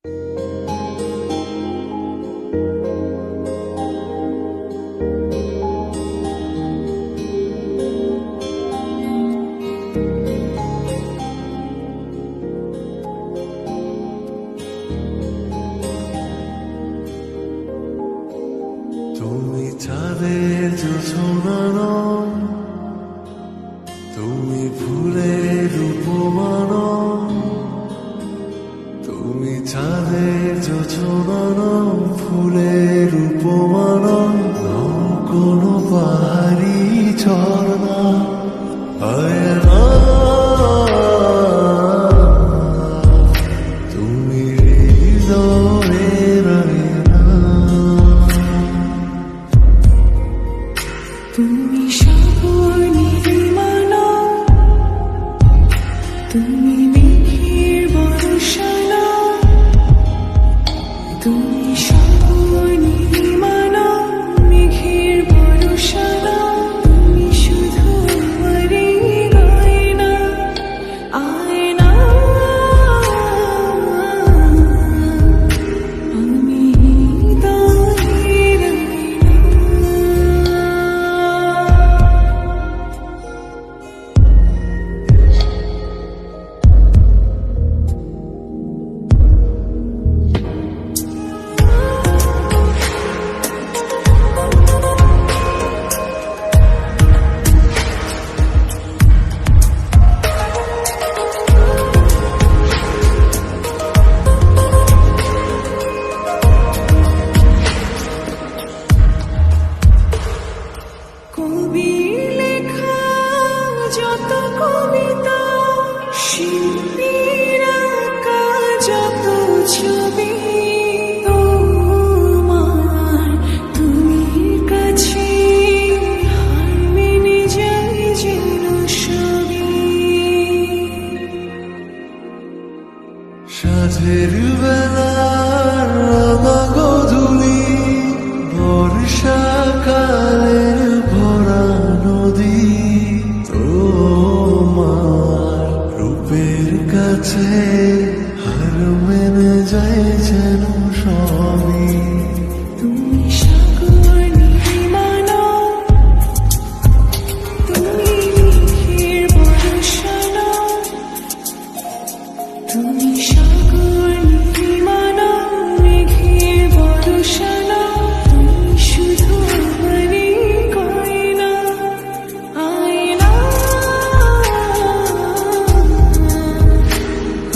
তুমি চাঁদের জোছনা, তুমি ফুলের উপমান, তুমি চাঁদের জোছনা, ফুলের উপমান, কোনো পাহাড়ি ঝর্ণা হয় না। তুমি হৃদয়ের আয়না, তুমি সাগর নির্মাণ, তুমি মেঘের বর্ষণ, তুমি সাগর নির্মাণ, মেঘের বর্ষণ, তুমি শুধু আমারই গয়না, আয়না। আমি হৃদয়ের আয়না। কবির লেখা যত কবিতা, শিল্পীর আঁকা যত ছবি, তোমার তুমির কাছে হার মেনে যায় যেন সবই। সাঁঝের বেলার রঙা গধূলি, বর্ষাকালের ভরা নদী, তোমার রূপের কাছে হার মেনে যায় যেন সবই। তুমি সাগর নির্মাণ, তুমি মেঘের বর্ষণ, তুমি সাগর নির্মাণ, মেঘের বর্ষণ, তুমি শুধু আমারই গয়না, আয়না।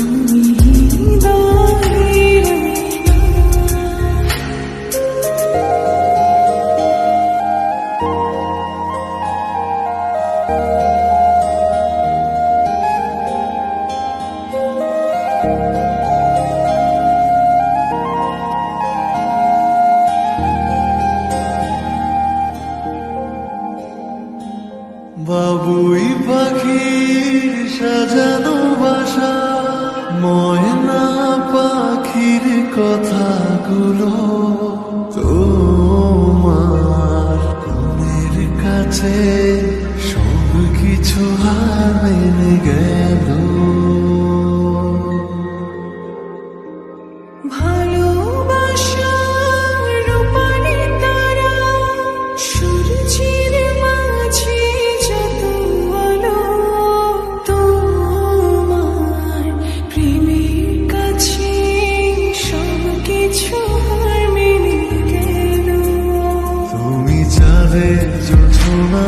আমি হৃদয়ের আয়না। বাবুই পাখির সাজানো বাসা, ময়না পাখির কথাগুলো, তোমার মনের কাছে সব কিছু হার মেনে গেল। ভালোবাসার রূপালি তারা, সূর্যের মাঝে যত আলো, তোমার প্রেমের কাছে সব কিছু হার মেনে গেল। তুমি চাঁদের জোছনা,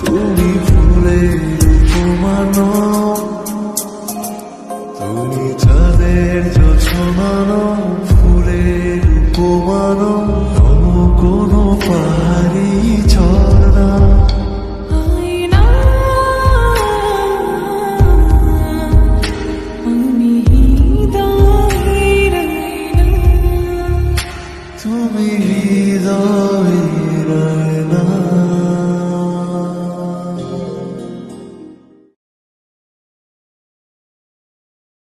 তুমি ফুলের উপমান, তুমি চাঁদের জোছনা, ফুলের উপমান, কোনো পাহাড়ি ঝর্ণা। আয়না। আমি হৃদয়ের আয়না। তুমি হৃদয়